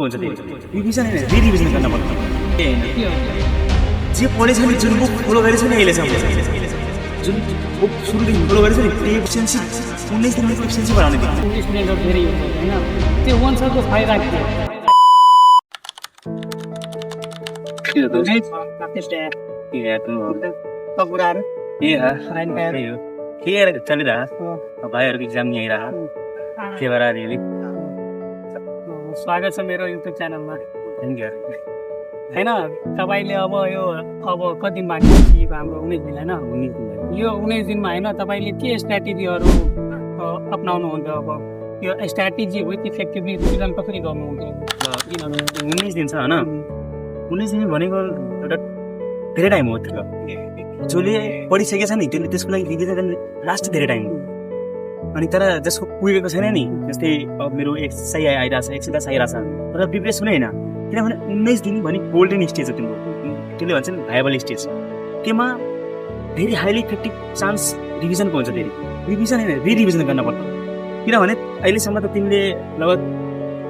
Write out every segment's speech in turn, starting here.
हुन्छ रिभिजन होइन रिभिजन गर्न पर्छ ए होइन जे पढेछ नि जुन बुक फलो गरेछ नि अहिलेसम्म जुन बुक सुरुदेखि फलो गरेछ नि त्यो एफिसियन्सी 19 दिनको एफिसियन्सी बढाउने स्टुडेन्टहरू धेरै हुन्छ होइन त्यो वन्सरको फाइदा भाइहरूको इक्जाम नि आइरहेको त्यही भएर अलिअलि स्वागत छ मेरो युट्युब च्यानलमा थ्याङ्क यू होइन तपाईँले अब कति दिन बाँकी छ हाम्रो 19 दिन होइन यो 19 दिनमा होइन तपाईँले के स्ट्राटेजीहरू अप्नाउनुहुन्छ अब यो स्ट्राटेजी विथ इफेक्टिभली रिभिजन कसरी गर्नुहुन्थ्यो 19 दिन छ होइन 19 दिन भनेको एउटा धेरै टाइम हो त्यो जसले पढिसकेको छ नि त्यसले त्यसको लागि रिभिजन गर्ने लास्ट धेरै टाइम हो अनि तर जसको पुगेको छैन नि जस्तै अब मेरो 100 आइरहेछ 110 आइरहेछ तर प्रिपेरेस हुने होइन किनभने 19 दिन भने गोल्डन स्टेज हो तिम्रो त्यसले भन्छ नि भाइबल स्टेज त्यसमा धेरै हाइली इफेक्टिभ चान्स रिभिजनको हुन्छ धेरै रिभिजन होइन रिभिजन गर्न पर्छ किनभने अहिलेसम्म त तिमीले लगभग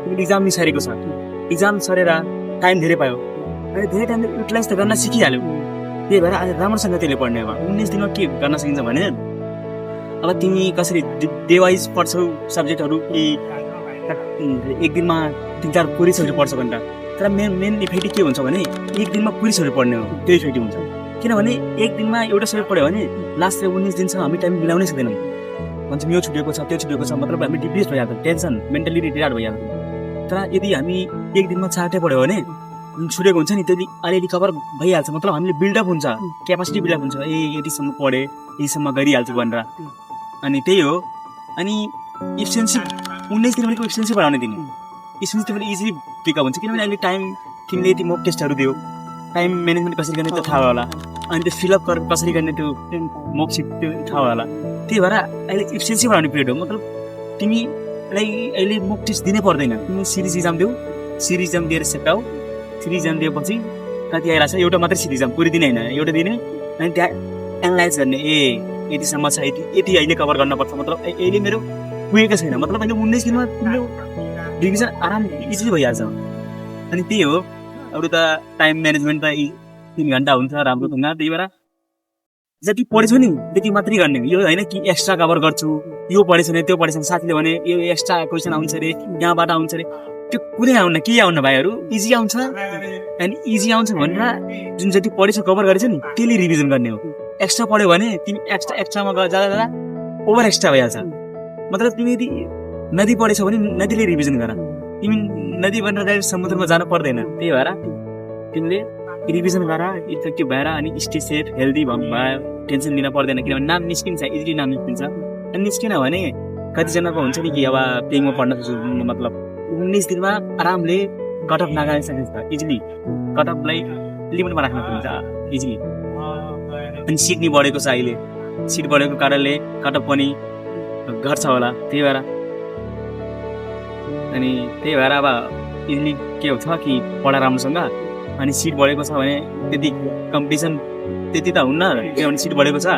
तिमीले इक्जाम निसारेको छ इक्जाम सरेर टाइम धेरै पायो अनि धेरै टाइम युटिलाइज त गर्न सिकिहाल्यो त्यही भएर आज राम्रोसँग त्यसले पढ्ने अब 19 दिनमा के गर्न सकिन्छ भने अब तिमी कसरी डे वाइज पढ्छौ सब्जेक्टहरू कि एक दिनमा 3-4 क्वेरिजहरू पढ्छौ भनेर तर मेन इफेक्टिभ के हुन्छ भने एक दिनमा क्वेरिजहरू पढ्ने हो त्यो इफेक्टिभ हुन्छ किनभने एक दिनमा एउटा सब्जेक्ट पढ्यो भने लास्ट 19 दिनसम्म हामी टाइम मिलाउनै सक्दैनौँ भन्छौँ यो छुटेको छ त्यो छुटेको छ मतलब हामी डिप्रेस भइहाल्छ टेन्सन मेन्टली रिटायर्ड भइहाल्छ तर यदि हामी एक दिनमा 4टा पढ्यो भने छुटेको हुन्छ नि त्यसले अलिअलि कभर भइहाल्छ मतलब हामीले बिल्डअप हुन्छ क्यापासिटी बिल्डअप हुन्छ यतिसम्म पढेँ यतिसम्म गरिहाल्छु भनेर अनि त्यही हो अनि एफिसियन्सी 19 दिन भनेको एफिसियन्सी बढाउने दिन एफिसियन्सी तिमीले इजिली पिकअप हुन्छ किनभने अहिले टाइम तिमीले यति मक टेस्टहरू दियो टाइम म्यानेजमेन्ट कसरी गर्ने त्यो थाहा होला अनि त्यो फिलअप कसरी गर्ने त्यो मकसिट त्यो थाहा होला त्यही भएर अहिले एफिसियन्सी बढाउने पिरियड हो मतलब तिमीलाई अहिले मक टेस्ट दिनै पर्दैन तिमी सिरिज इक्जाम देऊ सिरिज इक्जाम दिएर सेप्टाऊ सिरिज इक्जाम दिएपछि कति आइरहेको छ एउटा मात्रै सिरिज इक्जाम पुरै दिन होइन एउटा दिने अनि त्यहाँ एनालाइज गर्ने यतिसम्म छ यति अहिले कभर गर्नुपर्छ मतलब अहिले मेरो पुगेको छैन मतलब अहिले 19 दिनमा तिम्रो रिभिजन आराम इजिली भइहाल्छ अनि त्यही हो अरू त टाइम म्यानेजमेन्ट त 3 घन्टा हुन्छ राम्रो ढङ्ग त्यही भएर जति पढेछु नि त्यति मात्रै गर्ने यो होइन कि एक्स्ट्रा कभर गर्छु यो पढेछ भने त्यो पढेछ भने साथीले भने यो एक्स्ट्रा क्वेसन आउँछ अरे यहाँबाट आउँछ अरे त्यो कुनै आउन के आउन भाइहरू इजी आउँछ अनि इजी आउँछ भनेर जुन जति पढेछ कभर गरेछ नि त्यसले रिभिजन गर्ने हो एक्स्ट्रा पढ्यो भने तिमी एक्स्ट्रामा जाँदा ओभर एक्स्ट्रा भइहाल्छ मतलब तिमी यदि नदी पढेछौ भने नदीले रिभिजन गर तिमी नदी भनेर डाइरेक्ट समुद्रमा जानु पर्दैन त्यही भएर तिमीले रिभिजन गर इफेक्टिभ भएर अनि स्टे सेफ हेल्दी भयो टेन्सन लिन पर्दैन किनभने नाम निस्किन्छ इजिली नाम निस्किन्छ अनि निस्किन भने कतिजनाको हुन्छ नि कि अब पेङमा पढ्न मतलब 19 दिनमा आरामले कट अफ नगाल्न सकिन्छ इजिली कट अफलाई लिमिटमा राख्न सकिन्छ इजिली अनि सिट नि बढेको छ अहिले सिट बढेको कारणले कट अफ पनि घट्छ होला त्यही भएर अनि त्यही भएर अब इजिली के हुन्छ कि पढा राम्रोसँग अनि सिट बढेको छ भने त्यति कम्पिटिसन त्यति त हुन्न किनभने सिट बढेको छ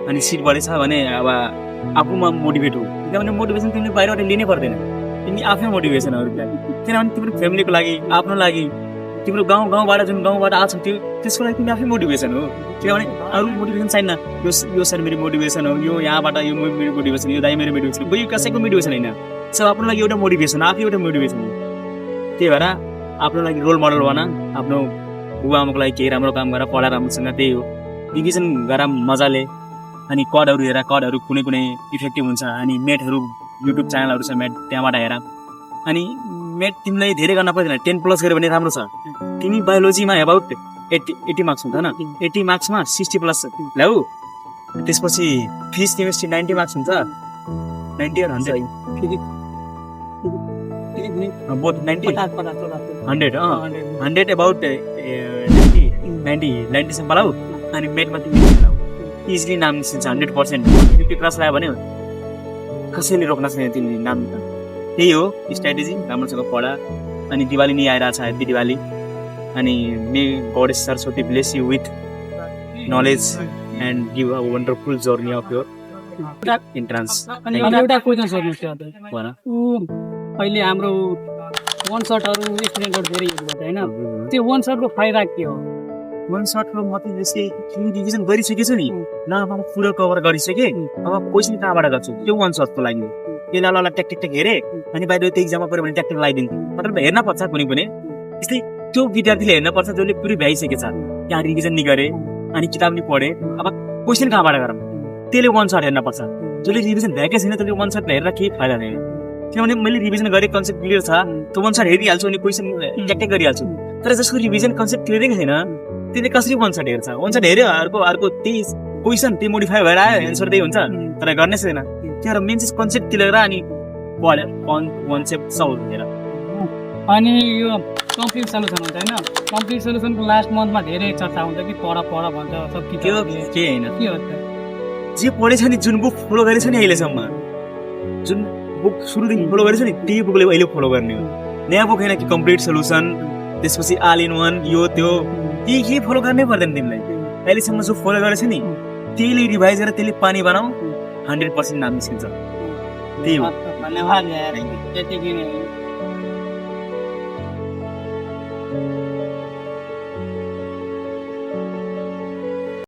अनि सिट बढेछ भने अब आफूमा मोटिभेट हो किनभने मोटिभेसन तिमीले बाहिरबाट लिनै पर्दैन तिमी आफ्नै मोटिभेसनहरूलाई किनभने तिम्रो फ्यामिलीको लागि आफ्नो लागि तिम्रो गाउँबाट जुन गाउँबाट आएको छ त्यसको लागि तिमी आफै मोटिभेसन हो किनभने अरू मोटिभेसन छैन यो सर मेरो मोटिभेसन हो यो यहाँबाट यो मेरो मोटिभेसन यो दाइ मेरो मोटिभेसन हो यो कसैको मोटिभेसन होइन सब आफ्नो लागि एउटा मोटिभेसन आफै एउटा मोटिभेसन हो त्यही भएर आफ्नो लागि रोल मोडल बना आफ्नो बुबाआमाको लागि केही राम्रो काम गरेर पढाएर राम्रोसँग त्यही हो रिभिजन गर मजाले अनि कडहरू हेर कडहरू कुनै इफेक्टिभ हुन्छ अनि मेटहरू युट्युब च्यानलहरू छ मेट त्यहाँबाट हेर अनि मेट तिमीलाई धेरै गर्न पर्दैन 10+ गऱ्यो भने राम्रो छ तिमी बायोलोजीमा एबाउट 80 मार्क्स हुन्छ होइन 80 मार्क्समा 60+ ल्याऊ त्यसपछि फिजिक्स केमिस्ट्री 90 मार्क्स हुन्छ 90 or 100 बोथ 90 100 अबाउट 90 सम्म लाऊ अनि मेटमा तिमी लाऊ इजिली नाम निस्किन्छ 100% 50 क्लास ल्यायो भने कसैले रोक्न सक्दैन तिमीले नाम त्यही हो स्ट्राटेजी राम्रोसँग पढा अनि दिवाली नि आइरहेछ ह्याप्पी दिवाली अनि may God Saraswati bless you with knowledge and give a wonderful journey of your entrance अनि एउटा क्वेसन सोध्नु थियो भन अहिले हाम्रो वान सर्टहरू स्टुडेन्टहरू धेरै युज गर्छ होइन त्यो वान सर्टको फाइदा के हो वान सर्टको मतलब जस्तै रिभिजन गरिसकेछु नि ल अब म पुरो कभर गरिसकेँ अब क्वेसन कहाँबाट गर्छु त्यो वान सर्टको लागि त्यसलाई ट्याक ट्याक ट्याक हेरेँ अनि बाहिर त्यो इक्जाममा पऱ्यो भने ट्याक ट्याक लगाइदिन्छु मतलब हेर्न पर्छ कुनै पनि त्यस्तै त्यो विद्यार्थीले हेर्न पर्छ जसले पुरै भ्याइसकेको छ त्यहाँ रिभिजन नि गरेँ अनि किताब नि पढेँ अब क्वेसन कहाँबाट गरौँ त्यसले वान सर्ट हेर्न पर्छ जसले रिभिजन भ्याएकै छैन त्यसले वान सर्ट हेरेर केही फाइदा छैन किनभने मैले रिभिजन गरेँ कन्सेप्ट क्लियर छ त्यो वान सर्ट हेरिहाल्छु अनि क्वेसन ट्याक ट्याक गरिहाल्छु तर जसको रिभिजन कन्सेप्ट क्लियरै छैन त्यसले कसरी वान सर्ट हेर्छ वान सर्ट हेऱ्यो अर्को त्यही क्वेसन त्यही मोडिफाई भएर आयो एन्सर त्यही हुन्छ तर गर्नै छैन त्यहाँ मेन चाहिँ कन्सेप्ट क्लियर अनि पढ्यो कन्सेप्ट सल्भ हेर अनि यो कम्प्लिट सल्युसन हुन्छ होइन कम्प्लिट सल्युसनको लास्ट मन्थमा धेरै चर्चा हुन्छ कि पढ भन्छ सब त्यो किताब के होइन के हो त जे पढेछ नि जुन बुक फलो गरेछ नि अहिलेसम्म जुन बुक सुरुदेखि फलो गरेछ नि त्यही बुकले अहिले फलो गर्ने हो नयाँ बुक होइन कि कम्प्लिट सोल्युसन त्यसपछि आल इन वान यो त्यो केही फलो गर्नै पर्दैन तिमीलाई अहिलेसम्म जो फलो गरेछ नि त्यहीले रिभाइज गरेर त्यसले पानी बनाऊ 100% नाम निस्किन्छ त्यही हो धन्यवाद यार त्यतिकै नै